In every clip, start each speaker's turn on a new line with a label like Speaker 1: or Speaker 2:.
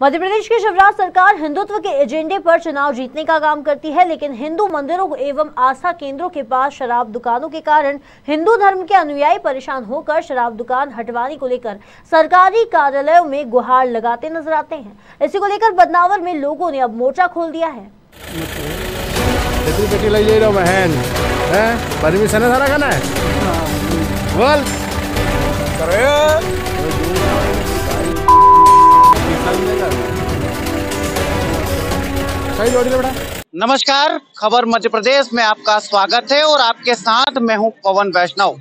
Speaker 1: मध्य प्रदेश की शिवराज सरकार हिंदुत्व के एजेंडे पर चुनाव जीतने का काम करती है, लेकिन हिंदू मंदिरों एवं आस्था केंद्रों के पास शराब दुकानों के कारण हिंदू धर्म के अनुयायी परेशान होकर शराब दुकान हटवाने को लेकर सरकारी कार्यालयों में गुहार लगाते नजर आते हैं। इसी को लेकर बदनावर में लोगों ने अब मोर्चा खोल दिया है।
Speaker 2: परमिशन है सारा खाना है बोल
Speaker 3: नमस्कार, खबर मध्य प्रदेश में आपका स्वागत है और आपके साथ मैं हूं पवन वैष्णव।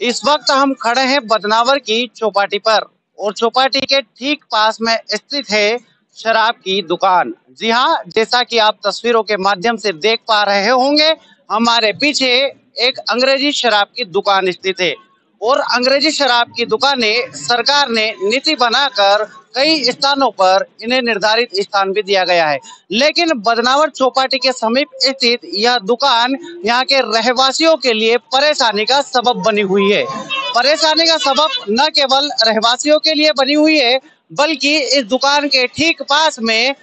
Speaker 3: इस वक्त हम खड़े हैं बदनावर की चौपाटी पर और चौपाटी के ठीक पास में स्थित है शराब की दुकान। जी हां, जैसा कि आप तस्वीरों के माध्यम से देख पा रहे होंगे, हमारे पीछे एक अंग्रेजी शराब की दुकान स्थित है और अंग्रेजी शराब की दुकानें सरकार ने नीति बनाकर कई स्थानों पर इन्हें निर्धारित स्थान भी दिया गया है, लेकिन बदनावर चौपाटी के समीप स्थित यह दुकान यहाँ के रहवासियों के लिए परेशानी का सबब बनी हुई है। परेशानी का सबब न केवल रहवासियों के लिए बनी हुई है, बल्कि इस दुकान के ठीक पास में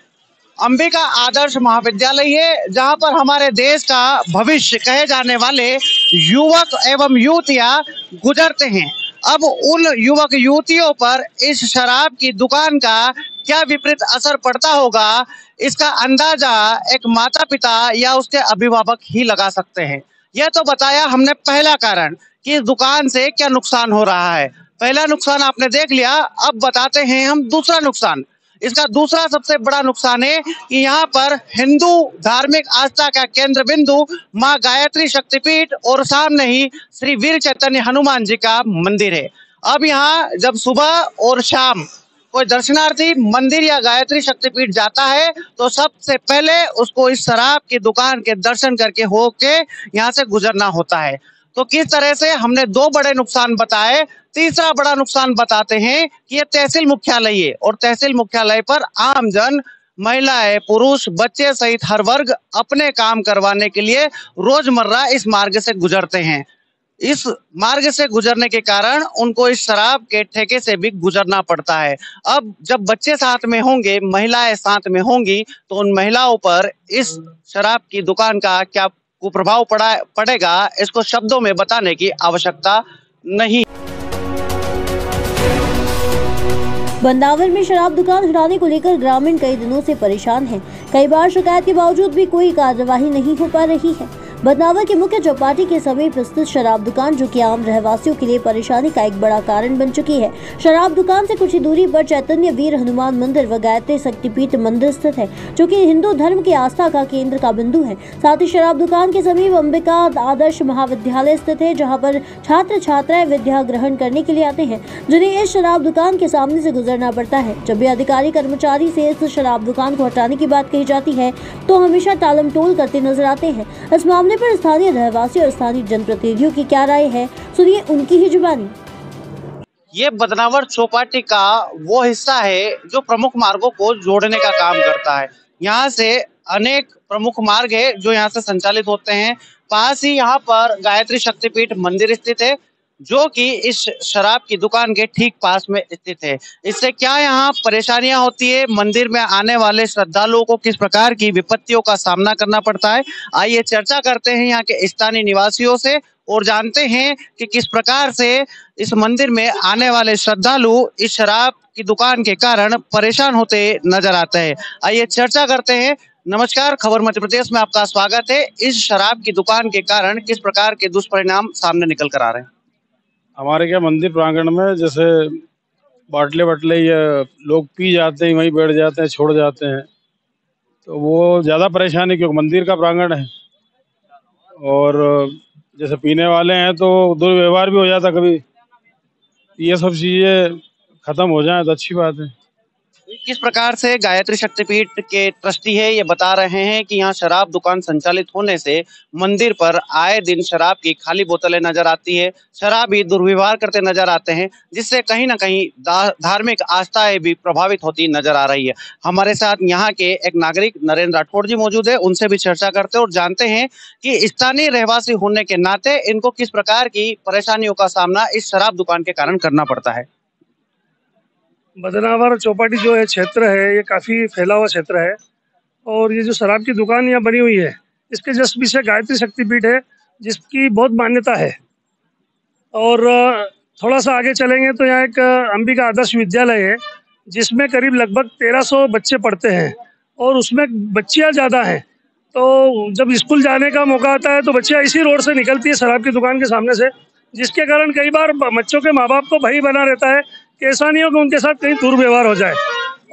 Speaker 3: अंबिका आदर्श महाविद्यालय है, जहां पर हमारे देश का भविष्य कहे जाने वाले युवक एवं युवतियां गुजरते हैं। अब उन युवक युवतियों पर इस शराब की दुकान का क्या विपरीत असर पड़ता होगा, इसका अंदाजा एक माता पिता या उसके अभिभावक ही लगा सकते हैं। यह तो बताया हमने पहला कारण कि इस दुकान से क्या नुकसान हो रहा है। पहला नुकसान आपने देख लिया, अब बताते हैं हम दूसरा नुकसान। इसका दूसरा सबसे बड़ा नुकसान है कि यहाँ पर हिंदू धार्मिक आस्था का केंद्र बिंदु माँ गायत्री शक्तिपीठ और सामने ही श्री वीर चैतन्य हनुमान जी का मंदिर है। अब यहाँ जब सुबह और शाम कोई दर्शनार्थी मंदिर या गायत्री शक्तिपीठ जाता है तो सबसे पहले उसको इस शराब की दुकान के दर्शन करके होके यहाँ से गुजरना होता है। तो किस तरह से हमने दो बड़े नुकसान बताए, तीसरा बड़ा नुकसान बताते हैं कि ये तहसील मुख्यालय है और तहसील मुख्यालय पर आमजन, महिलाएं, पुरुष, बच्चे सहित हर वर्ग अपने काम करवाने के लिए रोजमर्रा इस मार्ग से गुजरते हैं। इस मार्ग से गुजरने के कारण उनको इस शराब के ठेके से भी गुजरना पड़ता है। अब जब बच्चे साथ में होंगे, महिलाएं साथ में होंगी, तो उन महिलाओं पर इस शराब की दुकान का क्या कुप्रभाव पड़ेगा, इसको शब्दों में बताने की आवश्यकता नहीं।
Speaker 1: बंदावर में शराब दुकान हटाने को लेकर ग्रामीण कई दिनों से परेशान हैं। कई बार शिकायत के बावजूद भी कोई कार्यवाही नहीं हो पा रही है। बदनावर के मुख्य चौपाटी के समीप स्थित शराब दुकान, जो कि आम रहवासियों के लिए परेशानी का एक बड़ा कारण बन चुकी है। शराब दुकान से कुछ ही दूरी पर चैतन्य वीर हनुमान मंदिर व गायत्री शक्तिपीठ मंदिर स्थित है, जो कि हिंदू धर्म की आस्था का केंद्र का बिंदु है। साथ ही शराब दुकान के समीप अंबिका आदर्श महाविद्यालय स्थित है, जहाँ पर छात्र छात्राएं विद्या ग्रहण करने के लिए आते हैं, जिन्हें इस शराब दुकान के सामने से गुजरना पड़ता है। जब भी अधिकारी कर्मचारी से इस शराब दुकान को हटाने की बात कही जाती है तो हमेशा टालमटोल करते नजर आते हैं। इस मामले पर स्थानीय रहवासी और स्थानीय जनप्रतिनिधियों की क्या राय है, सुनिए उनकी ही जुबानी।
Speaker 3: ये बदनावर चौपाटी का वो हिस्सा है जो प्रमुख मार्गों को जोड़ने का काम करता है। यहाँ से अनेक प्रमुख मार्ग है जो यहाँ से संचालित होते हैं। पास ही यहाँ पर गायत्री शक्तिपीठ मंदिर स्थित है, जो कि इस शराब की दुकान के ठीक पास में स्थित है। इससे क्या यहाँ परेशानियां होती है, मंदिर में आने वाले श्रद्धालुओं को किस प्रकार की विपत्तियों का सामना करना पड़ता है, आइए चर्चा करते हैं यहाँ के स्थानीय निवासियों से और जानते हैं कि किस प्रकार से इस मंदिर में आने वाले श्रद्धालु इस शराब की दुकान के कारण परेशान होते नजर आते हैं। आइए चर्चा करते हैं। नमस्कार, खबर मध्य प्रदेश में आपका स्वागत है। इस शराब की दुकान के कारण किस प्रकार के दुष्परिणाम सामने निकल कर आ रहे हैं?
Speaker 2: हमारे क्या मंदिर प्रांगण में जैसे बाटले ये लोग पी जाते हैं, वहीं बैठ जाते हैं, छोड़ जाते हैं, तो वो ज़्यादा परेशानी, क्योंकि मंदिर का प्रांगण है और जैसे पीने वाले हैं तो दुर्व्यवहार भी हो जाता कभी। ये सब चीज़ें ख़त्म हो जाए तो अच्छी बात है।
Speaker 3: किस प्रकार से गायत्री शक्तिपीठ के ट्रस्टी है ये बता रहे हैं कि यहाँ शराब दुकान संचालित होने से मंदिर पर आए दिन शराब की खाली बोतलें नजर आती है, शराबी दुर्व्यवहार करते नजर आते हैं, जिससे कहीं ना कहीं धार्मिक आस्थाएं भी प्रभावित होती नजर आ रही है। हमारे साथ यहाँ के एक नागरिक नरेंद्र राठौड़ जी मौजूद है, उनसे भी चर्चा करते हैं और जानते हैं कि स्थानीय रहवासी होने के नाते इनको किस प्रकार की परेशानियों का सामना इस शराब दुकान के कारण करना पड़ता है।
Speaker 4: बदनावर चौपाटी जो है क्षेत्र है, ये काफ़ी फैला हुआ क्षेत्र है। और ये जो शराब की दुकान यहाँ बनी हुई है, इसके जस्ट पीछे गायत्री शक्तिपीठ है, जिसकी बहुत मान्यता है। और थोड़ा सा आगे चलेंगे तो यहाँ एक अंबिका आदर्श विद्यालय है, जिसमें करीब लगभग 1300 बच्चे पढ़ते हैं और उसमें बच्चियाँ ज़्यादा हैं। तो जब स्कूल जाने का मौका आता है तो बच्चियाँ इसी रोड से निकलती है, शराब की दुकान के सामने से, जिसके कारण कई बार बच्चों के माँ बाप को भय बना रहता है कि ऐसा नहीं हो कि उनके साथ कहीं दुर्व्यवहार हो जाए।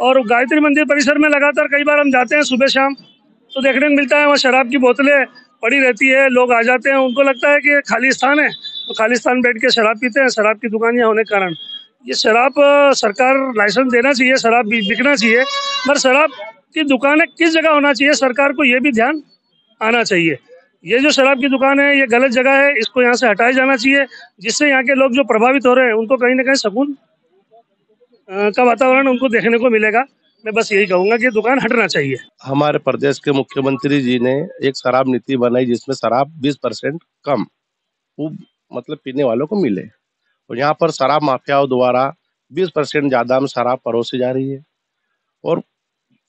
Speaker 4: और गायत्री मंदिर परिसर में लगातार कई बार हम जाते हैं सुबह शाम, तो देखने को मिलता है वहाँ शराब की बोतलें पड़ी रहती है। लोग आ जाते हैं, उनको लगता है कि खाली स्थान है, तो खाली स्थान बैठ के शराब पीते हैं। शराब की दुकान यहाँ होने के कारण ये शराब सरकार लाइसेंस देना चाहिए, शराब बिकना चाहिए, पर शराब की दुकानें किस जगह होना चाहिए, सरकार को ये भी ध्यान आना चाहिए। ये जो शराब की दुकान है ये गलत जगह है, इसको यहाँ से हटाया जाना चाहिए, जिससे यहाँ के लोग जो प्रभावित हो रहे हैं उनको कहीं ना कहीं सुकून का वातावरण उनको देखने को मिलेगा। मैं बस यही कहूँगा कि दुकान हटना चाहिए।
Speaker 5: हमारे प्रदेश के मुख्यमंत्री जी ने एक शराब नीति बनाई, जिसमें शराब 20% कम वो मतलब पीने वालों को मिले। और यहाँ पर शराब माफियाओं द्वारा 20% ज़्यादा में शराब परोसी जा रही है। और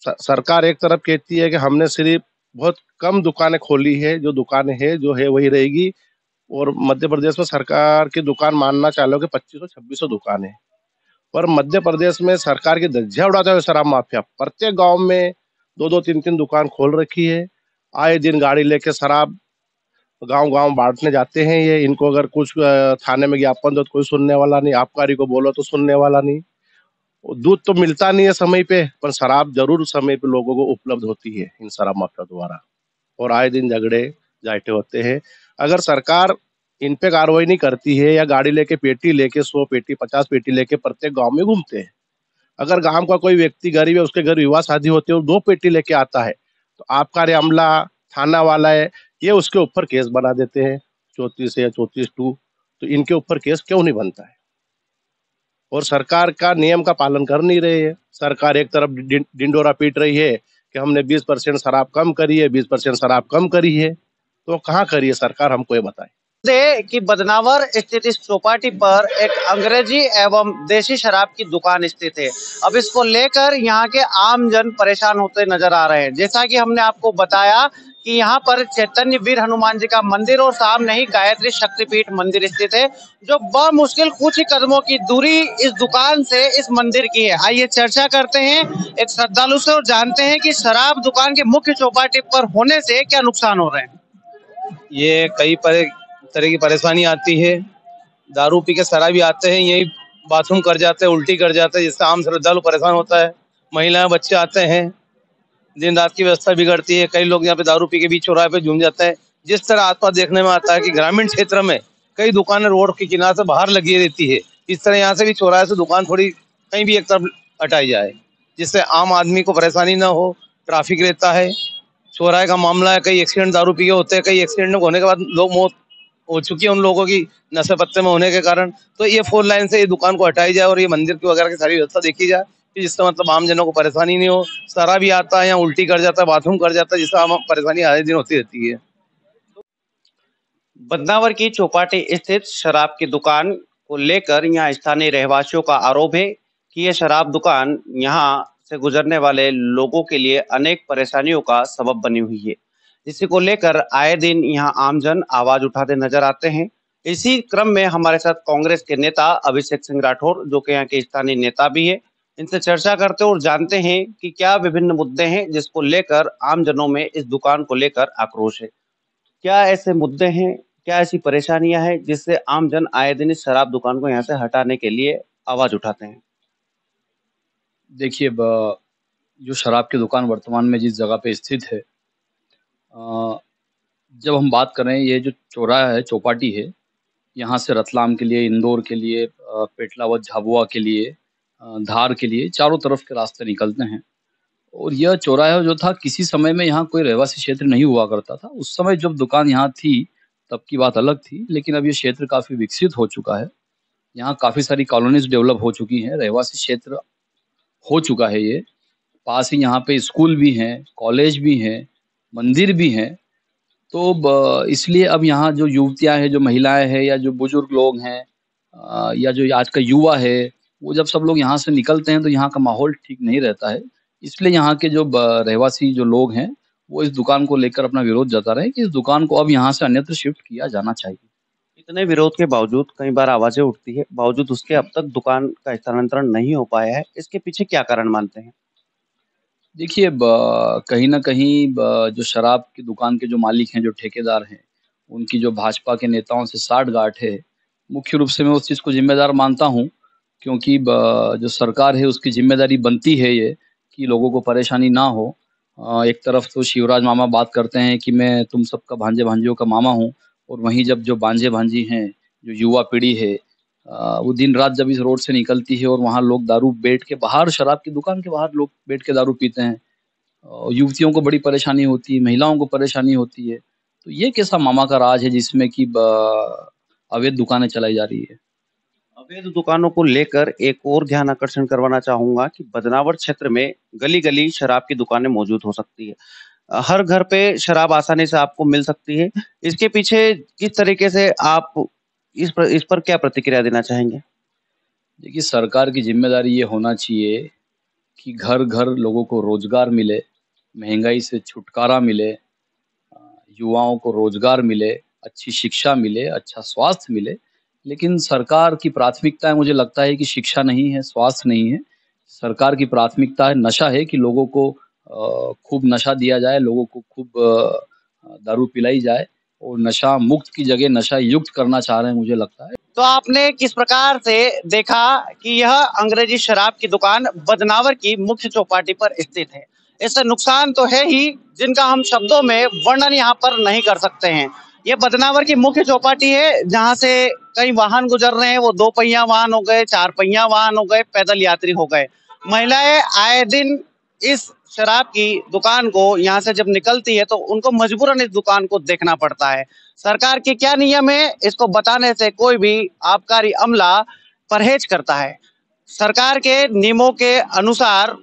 Speaker 5: सरकार एक तरफ कहती है कि हमने सिर्फ बहुत कम दुकानें खोली है, जो दुकानें है जो है वही रहेगी। और मध्य प्रदेश में सरकार की दुकान मानना चालो कि 2500-2600 दुकान है, पर मध्य प्रदेश में सरकार की धज्जियां उड़ाते हुए शराब माफिया प्रत्येक गांव में 2-2, 3-3 दुकान खोल रखी है। आए दिन गाड़ी लेके शराब गांव-गांव बांटने जाते हैं। ये इनको अगर कुछ थाने में ज्ञापन दो तो कोई सुनने वाला नहीं, आबकारी को बोलो तो सुनने वाला नहीं। दूध तो मिलता नहीं है समय पे, पर शराब जरूर समय पे लोगों को उपलब्ध होती है इन शराब माफिया द्वारा। और आए दिन झगड़े जाटे होते हैं। अगर सरकार इन पे कार्रवाई नहीं करती है, या गाड़ी लेके पेटी लेके 100 पेटी 50 पेटी लेके प्रत्येक गांव में घूमते हैं। अगर गांव का कोई व्यक्ति गरीब है, उसके घर विवाह शादी होती है और 2 पेटी लेके आता है, तो आबकारी अमला थाना वाला है, ये उसके ऊपर केस बना देते हैं 34 या 34(2). तो इनके ऊपर केस क्यों नहीं बनता है? और सरकार का नियम का पालन कर नहीं रही है। सरकार एक तरफ डिंडोरा पीट रही है कि हमने 20% शराब कम करी है, 20% शराब कम करी है, तो कहाँ करी है सरकार, हमको ये बताए।
Speaker 3: कि बदनावर स्थित इस चौपाटी पर एक अंग्रेजी एवं देसी शराब की दुकान स्थित है। अब इसको लेकर यहाँ के आम जन परेशान होते नजर आ रहे हैं। जैसा कि हमने आपको बताया कि यहाँ पर चैतन्य वीर हनुमान जी का मंदिर और सामने ही गायत्री शक्तिपीठ मंदिर स्थित है, जो बमुश्किल कुछ ही कदमों की दूरी इस दुकान से इस मंदिर की है। आइए चर्चा करते हैं एक श्रद्धालु से और जानते हैं कि शराब दुकान के मुख्य चौपाटी पर होने से क्या नुकसान हो रहे हैं।
Speaker 6: ये कई तरह की परेशानी आती है। दारू पी के शराबी आते हैं, यही बाथरूम कर जाते हैं, उल्टी कर जाते हैं, जिससे आम श्रद्धालु परेशान होता है। महिलाएं बच्चे आते हैं, दिन रात की व्यवस्था बिगड़ती है। कई लोग यहाँ पे दारू पी के बीच चौराहे पे झूम जाते हैं। जिस तरह आसपास देखने में आता है कि ग्रामीण क्षेत्र में कई दुकानें रोड के किनारे से बाहर लगी रहती है, इस तरह यहाँ से भी चौराहे से दुकान थोड़ी कहीं भी एक तरफ हटाई जाए, जिससे आम आदमी को परेशानी ना हो। ट्रैफिक रहता है, चौराहे का मामला है, कई एक्सीडेंट दारू पी के होते हैं, कई एक्सीडेंट होने के बाद लोग मौत हो चुकी है उन लोगों की नशे पत्ते में होने के कारण। तो ये 4 लाइन से ये दुकान को हटाई जाए और ये मंदिर की वगैरह की सारी व्यवस्था देखी जाए, जिससे मतलब आम जनों को परेशानी नहीं हो। शराबी आता है यहाँ उल्टी कर जाता है, बाथरूम कर जाता है, जिससे आम परेशानी आए दिन होती रहती है।
Speaker 3: बदनावर की चौपाटी स्थित शराब की दुकान को लेकर यहाँ स्थानीय रहवासियों का आरोप है कि यह शराब दुकान यहाँ से गुजरने वाले लोगों के लिए अनेक परेशानियों का सबब बनी हुई है, इसी को लेकर आए दिन यहाँ आमजन आवाज उठाते नजर आते हैं। इसी क्रम में हमारे साथ कांग्रेस के नेता अभिषेक सिंह राठौर, जो कि यहाँ के स्थानीय नेता भी है, इनसे चर्चा करते और जानते हैं कि क्या विभिन्न मुद्दे हैं जिसको लेकर आमजनों में इस दुकान को लेकर आक्रोश है। क्या ऐसे मुद्दे हैं, क्या ऐसी परेशानियां हैं जिससे आमजन आए दिन इस शराब दुकान को यहाँ से हटाने के लिए आवाज उठाते हैं।
Speaker 7: देखिए, जो शराब की दुकान वर्तमान में जिस जगह पे स्थित है, जब हम बात करें, ये जो चौराहा है, चौपाटी है, यहाँ से रतलाम के लिए, इंदौर के लिए, पेटलावद झाबुआ के लिए, धार के लिए, चारों तरफ के रास्ते निकलते हैं। और यह चौराहा जो था, किसी समय में यहाँ कोई रहवासी क्षेत्र नहीं हुआ करता था। उस समय जब दुकान यहाँ थी तब की बात अलग थी, लेकिन अब ये क्षेत्र काफ़ी विकसित हो चुका है। यहाँ काफ़ी सारी कॉलोनीज डेवलप हो चुकी हैं, रहवासी क्षेत्र हो चुका है ये। पास ही यहाँ पे स्कूल भी हैं, कॉलेज भी हैं, मंदिर भी हैं। तो इसलिए अब यहाँ जो युवतियाँ हैं, जो महिलाएं हैं, या जो बुजुर्ग लोग हैं, या जो आज का युवा है, वो जब सब लोग यहाँ से निकलते हैं तो यहाँ का माहौल ठीक नहीं रहता है। इसलिए यहाँ के जो रहवासी जो लोग हैं वो इस दुकान को लेकर अपना विरोध जता रहे हैं कि इस दुकान को अब यहाँ से अन्यत्र शिफ्ट किया जाना चाहिए।
Speaker 3: इतने विरोध के बावजूद कई बार आवाजें उठती है, बावजूद उसके अब तक दुकान का स्थानांतरण नहीं हो पाया है। इसके पीछे क्या कारण मानते हैं?
Speaker 7: देखिए कहीं न कहीं जो शराब की दुकान के जो मालिक हैं, जो ठेकेदार हैं, उनकी जो भाजपा के नेताओं से साठ-गाँठ है, मुख्य रूप से मैं उस चीज़ को ज़िम्मेदार मानता हूँ, क्योंकि जो सरकार है उसकी ज़िम्मेदारी बनती है ये कि लोगों को परेशानी ना हो। एक तरफ तो शिवराज मामा बात करते हैं कि मैं तुम सबका भांजे-भांजियों का मामा हूँ, और वहीं जब जो भांजे-भांजी हैं, जो युवा पीढ़ी है, वो दिन-रात जब इस रोड से निकलती है और वहाँ लोग दारू बैठ के बाहर, शराब की दुकान के बाहर लोग बैठ के दारू पीते हैं। युवतियों को बड़ी परेशानी होती है, महिलाओं को परेशानी होती है। तो ये कैसा मामा का राज है जिसमें कि अवैध दुकानें चलाई जा रही है?
Speaker 3: अवैध दुकानों को लेकर एक और ध्यान आकर्षण करवाना चाहूंगा कि बदनावर क्षेत्र में गली-गली शराब की दुकानें मौजूद हो सकती है। हर घर पे शराब आसानी से आपको मिल सकती है। इसके पीछे किस तरीके से आप इस पर क्या प्रतिक्रिया देना चाहेंगे?
Speaker 7: देखिए, सरकार की ज़िम्मेदारी ये होना चाहिए कि घर-घर लोगों को रोज़गार मिले, महँगाई से छुटकारा मिले, युवाओं को रोज़गार मिले, अच्छी शिक्षा मिले, अच्छा स्वास्थ्य मिले। लेकिन सरकार की प्राथमिकताएँ मुझे लगता है कि शिक्षा नहीं है, स्वास्थ्य नहीं है। सरकार की प्राथमिकता है नशा है कि लोगों को खूब नशा दिया जाए, लोगों को खूब दारू पिलाई जाए, और नशा मुक्त की जगह नशा युक्त करना चाह रहे हैं मुझे लगता है।
Speaker 3: तो आपने किस प्रकार से देखा कि यह अंग्रेजी शराब की दुकान बदनावर की मुख्य चौपाटी पर स्थित है। इससे नुकसान तो है ही, जिनका हम शब्दों में वर्णन यहाँ पर नहीं कर सकते हैं। ये बदनावर की मुख्य चौपाटी है, जहाँ से कई वाहन गुजर रहे हैं। वो 2 पहिया वाहन हो गए, 4 पहिया वाहन हो गए, पैदल यात्री हो गए। महिलाएं आए दिन इस शराब की दुकान को यहाँ से जब निकलती है तो उनको मजबूरन इस दुकान को देखना पड़ता है। सरकार के क्या नियम है, इसको बताने से कोई भी आबकारी अमला परहेज करता है। सरकार के नियमों के अनुसार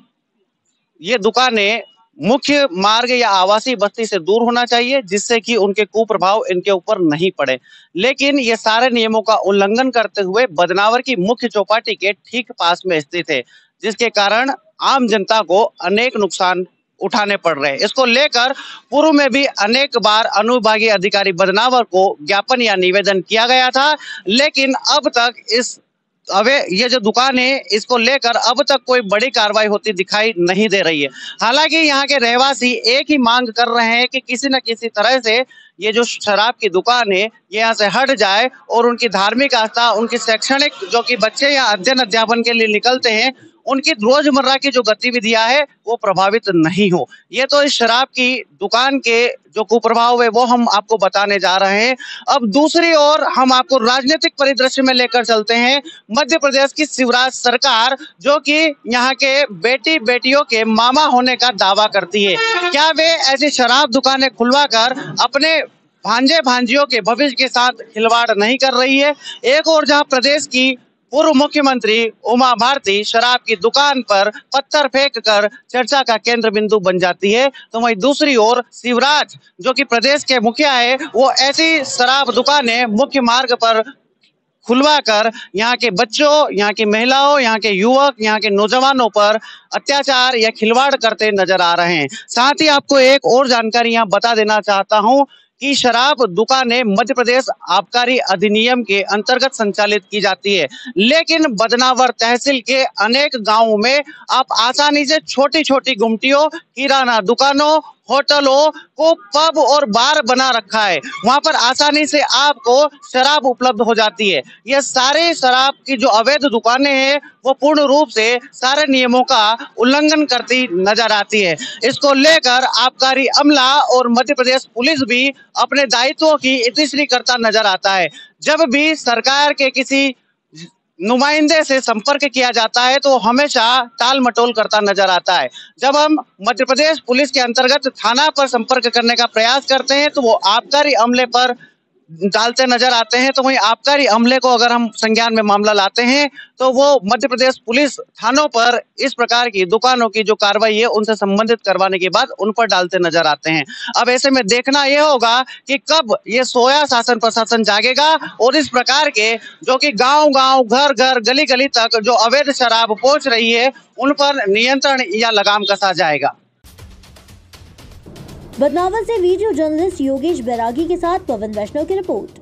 Speaker 3: ये दुकानें मुख्य मार्ग या आवासीय बस्ती से दूर होना चाहिए, जिससे कि उनके कुप्रभाव इनके ऊपर नहीं पड़े। लेकिन ये सारे नियमों का उल्लंघन करते हुए बदनावर की मुख्य चौपाटी के ठीक पास में स्थित है, जिसके कारण आम जनता को अनेक नुकसान उठाने पड़ रहे हैं। इसको लेकर पूर्व में भी अनेक बार अनुविभागीय अधिकारी बदनावर को ज्ञापन या निवेदन किया गया था, लेकिन अब तक ये जो दुकान है, इसको लेकर अब तक कोई बड़ी कार्रवाई होती दिखाई नहीं दे रही है। हालांकि यहाँ के रहवासी एक ही मांग कर रहे हैं कि किसी न किसी तरह से ये जो शराब की दुकान है ये यहाँ से हट जाए, और उनकी धार्मिक आस्था, उनकी शैक्षणिक, जो कि बच्चे या अध्ययन अध्यापन के लिए निकलते हैं, उनकी रोजमर्रा की जो गतिविधियां है वो प्रभावित नहीं हो। ये तो इस शराब की दुकान के जो कुप्रभाव है वो हम आपको बताने जा रहे हैं। अब दूसरी ओर हम आपको राजनीतिक परिदृश्य में लेकर चलते हैं। मध्य प्रदेश की शिवराज सरकार, जो कि यहाँ के बेटी बेटियों के मामा होने का दावा करती है, क्या वे ऐसी शराब दुकानें खुलवाकर अपने भांजे भांजियों के भविष्य के साथ खिलवाड़ नहीं कर रही है? एक और जहाँ प्रदेश की पूर्व मुख्यमंत्री उमा भारती शराब की दुकान पर पत्थर फेंककर चर्चा का केंद्र बिंदु बन जाती है, तो वहीं दूसरी ओर शिवराज, जो कि प्रदेश के मुखिया है, वो ऐसी शराब दुकानें मुख्य मार्ग पर खुलवाकर यहाँ के बच्चों, यहाँ की महिलाओं, यहाँ के युवक, यहाँ के नौजवानों पर अत्याचार या खिलवाड़ करते नजर आ रहे हैं। साथ ही आपको एक और जानकारी यहाँ बता देना चाहता हूँ कि शराब दुकानें मध्य प्रदेश आबकारी अधिनियम के अंतर्गत संचालित की जाती है, लेकिन बदनावर तहसील के अनेक गांवों में आप आसानी से छोटी छोटी गुमटियों, किराना दुकानों, होटलों को पब और बार बना रखा है। वहां पर आसानी से आपको शराब उपलब्ध हो जाती है। यह सारे शराब की जो अवैध दुकानें हैं वो पूर्ण रूप से सारे नियमों का उल्लंघन करती नजर आती है। इसको लेकर आबकारी अमला और मध्य प्रदेश पुलिस भी अपने दायित्वों की इतिश्री करता नजर आता है। जब भी सरकार के किसी नुमाइंदे से संपर्क किया जाता है तो हमेशा टाल मटोल करता नजर आता है। जब हम मध्य प्रदेश पुलिस के अंतर्गत थाना पर संपर्क करने का प्रयास करते हैं तो वो आबकारी अमले पर डालते नजर आते हैं। तो वहीं आबकारी अमले को अगर हम संज्ञान में मामला लाते हैं तो वो मध्य प्रदेश पुलिस थानों पर इस प्रकार की दुकानों की जो कार्रवाई है उनसे संबंधित करवाने के बाद उन पर डालते नजर आते हैं। अब ऐसे में देखना यह होगा कि कब ये सोया शासन प्रशासन जागेगा और इस प्रकार के जो कि गांव-गांव, घर-घर, गली-गली तक जो अवैध शराब पहुंच रही है उन पर नियंत्रण या लगाम कसा जाएगा।
Speaker 1: बदनावर से वीडियो जर्नलिस्ट योगेश बैरागी के साथ पवन वैष्णव की रिपोर्ट।